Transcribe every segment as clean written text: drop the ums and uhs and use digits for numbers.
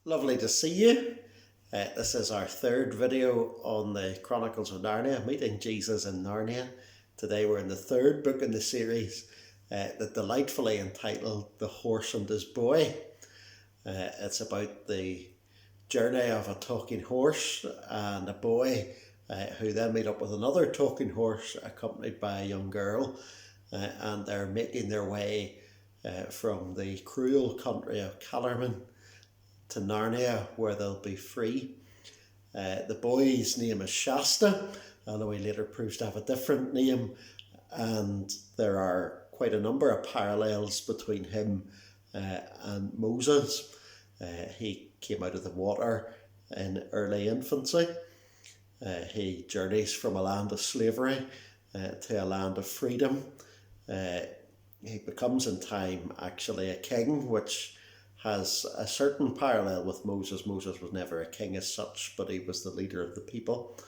Lovely to see you. This is our third video on the Chronicles of Narnia, meeting Jesus in Narnia. Today we're in the third book in the series, that delightfully entitled The Horse and His Boy. It's about the journey of a talking horse and a boy who then meet up with another talking horse accompanied by a young girl, and they're making their way from the cruel country of Calormen to Narnia, where they'll be free. The boy's name is Shasta, although he later proves to have a different name, and there are quite a number of parallels between him and Moses. He came out of the water in early infancy. He journeys from a land of slavery to a land of freedom. He becomes in time actually a king, which has a certain parallel with Moses. Moses was never a king as such, but he was the leader of the people.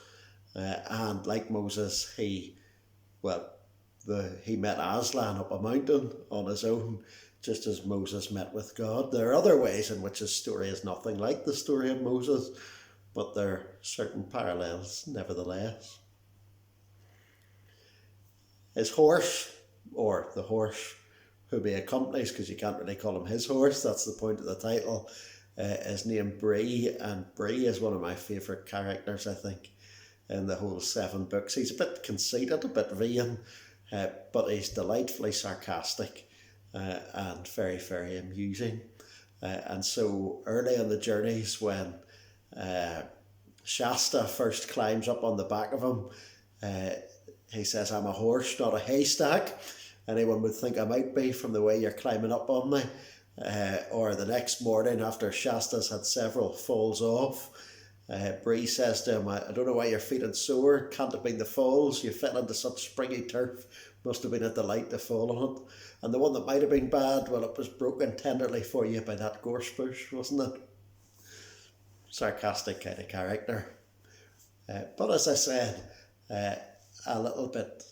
And like Moses, he met Aslan up a mountain on his own, just as Moses met with God. There are other ways in which his story is nothing like the story of Moses, but there are certain parallels nevertheless. His horse, or the horse whom he accompanies, because you can't really call him his horse, that's the point of the title, is named Bree, and Bree is one of my favourite characters, I think, in the whole 7 books. He's a bit conceited, a bit vain, but he's delightfully sarcastic and very, very amusing. And so early on the journeys, when Shasta first climbs up on the back of him, he says, "I'm a horse, not a haystack. Anyone would think I might be from the way you're climbing up on me." Or the next morning, after Shasta's had several falls off, Bree says to him, "I don't know why you're feeling sore. Can't have been the falls. You fell into such springy turf. Must have been a delight to fall on it. And the one that might have been bad, well, it was broken tenderly for you by that gorse bush, wasn't it?" Sarcastic kind of character. But as I said, a little bit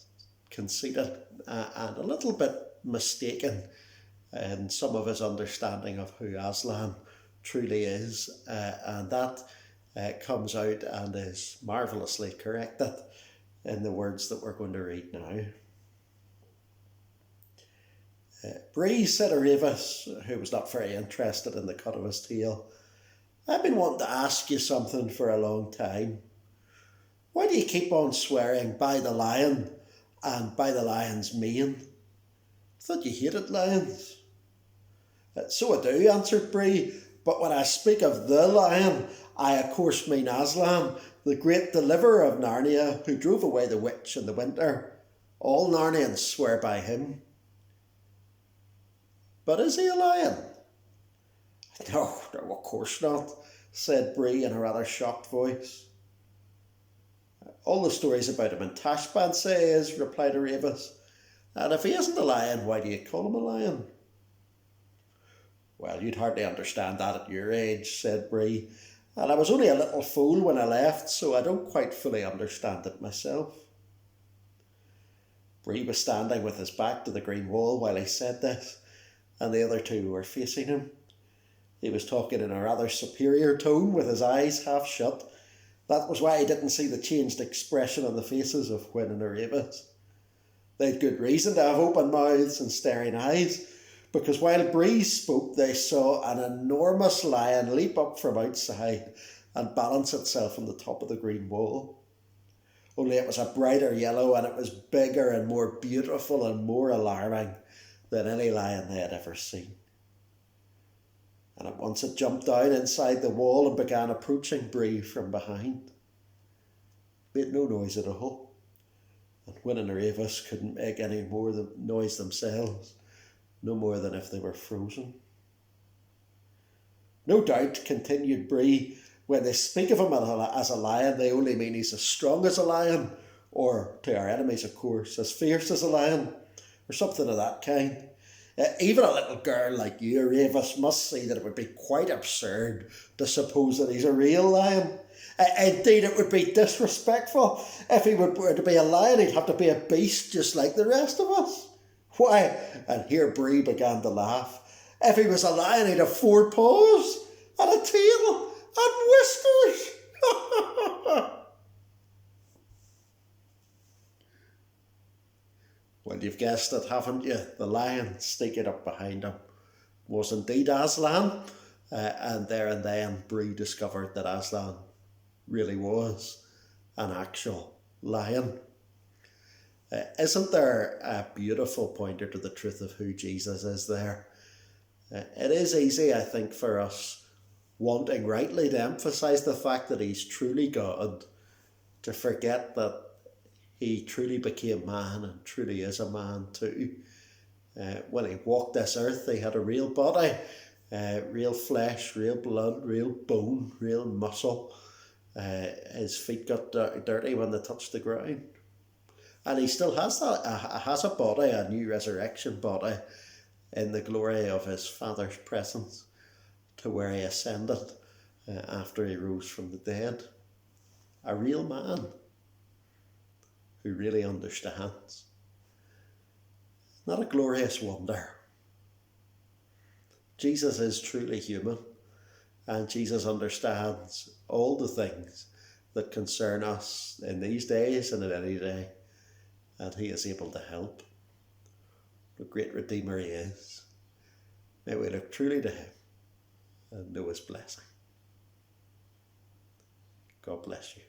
conceited and a little bit mistaken in some of his understanding of who Aslan truly is, and that comes out and is marvellously corrected in the words that we're going to read now. Bree said to Ravis, who was not very interested in the cut of his tail, "I've been wanting to ask you something for a long time. Why do you keep on swearing by the lion and by the lion's mane? I thought you hated lions." "So I do," answered Bree, "but when I speak of the lion, I of course mean Aslan, the great deliverer of Narnia, who drove away the witch in the winter. All Narnians swear by him." "But is he a lion?" No, of course not," said Bree in a rather shocked voice. "All the stories about him in Tashbaan say he is," replied Aravis. "And if he isn't a lion, why do you call him a lion?" "Well, you'd hardly understand that at your age," said Bree, "and I was only a little fool when I left, so I don't quite fully understand it myself." Bree was standing with his back to the green wall while he said this, and the other two were facing him. He was talking in a rather superior tone, with his eyes half shut. That was why he didn't see the changed expression on the faces of Hwyn and Aravis. They'd good reason to have open mouths and staring eyes, because while Bree spoke, they saw an enormous lion leap up from outside and balance itself on the top of the green wall. Only it was a brighter yellow, and it was bigger and more beautiful and more alarming than any lion they had ever seen. And at once it jumped down inside the wall and began approaching Bree from behind. It made no noise at all, and Hwyn and Aravis couldn't make any more noise themselves, no more than if they were frozen. "No doubt," continued Bree, "when they speak of him as a lion, they only mean he's as strong as a lion, or, to our enemies of course, as fierce as a lion, or something of that kind. Even a little girl like you, Aravis, must see that it would be quite absurd to suppose that he's a real lion. Indeed, it would be disrespectful. If he were to be a lion, he'd have to be a beast just like the rest of us. Why," and here Bree began to laugh, "if he was a lion, he'd have 4 paws. and a tail and whiskers. Well, you've guessed it, haven't you? The lion sneaking up behind him was indeed Aslan, and there and then Bree discovered that Aslan really was an actual lion. Isn't there a beautiful pointer to the truth of who Jesus is there? It is easy, I think, for us wanting rightly to emphasise the fact that he's truly God, to forget that he truly became man and truly is a man too. When he walked this earth, he had a real body, real flesh, real blood, real bone, real muscle. His feet got dirty when they touched the ground. And he still has that, has a body, a new resurrection body, in the glory of his Father's presence, to where he ascended after he rose from the dead. A real man who really understands. Not a glorious wonder. Jesus is truly human, and Jesus understands all the things that concern us in these days and in any day, and he is able to help. The great Redeemer he is. May we look truly to him and know his blessing. God bless you.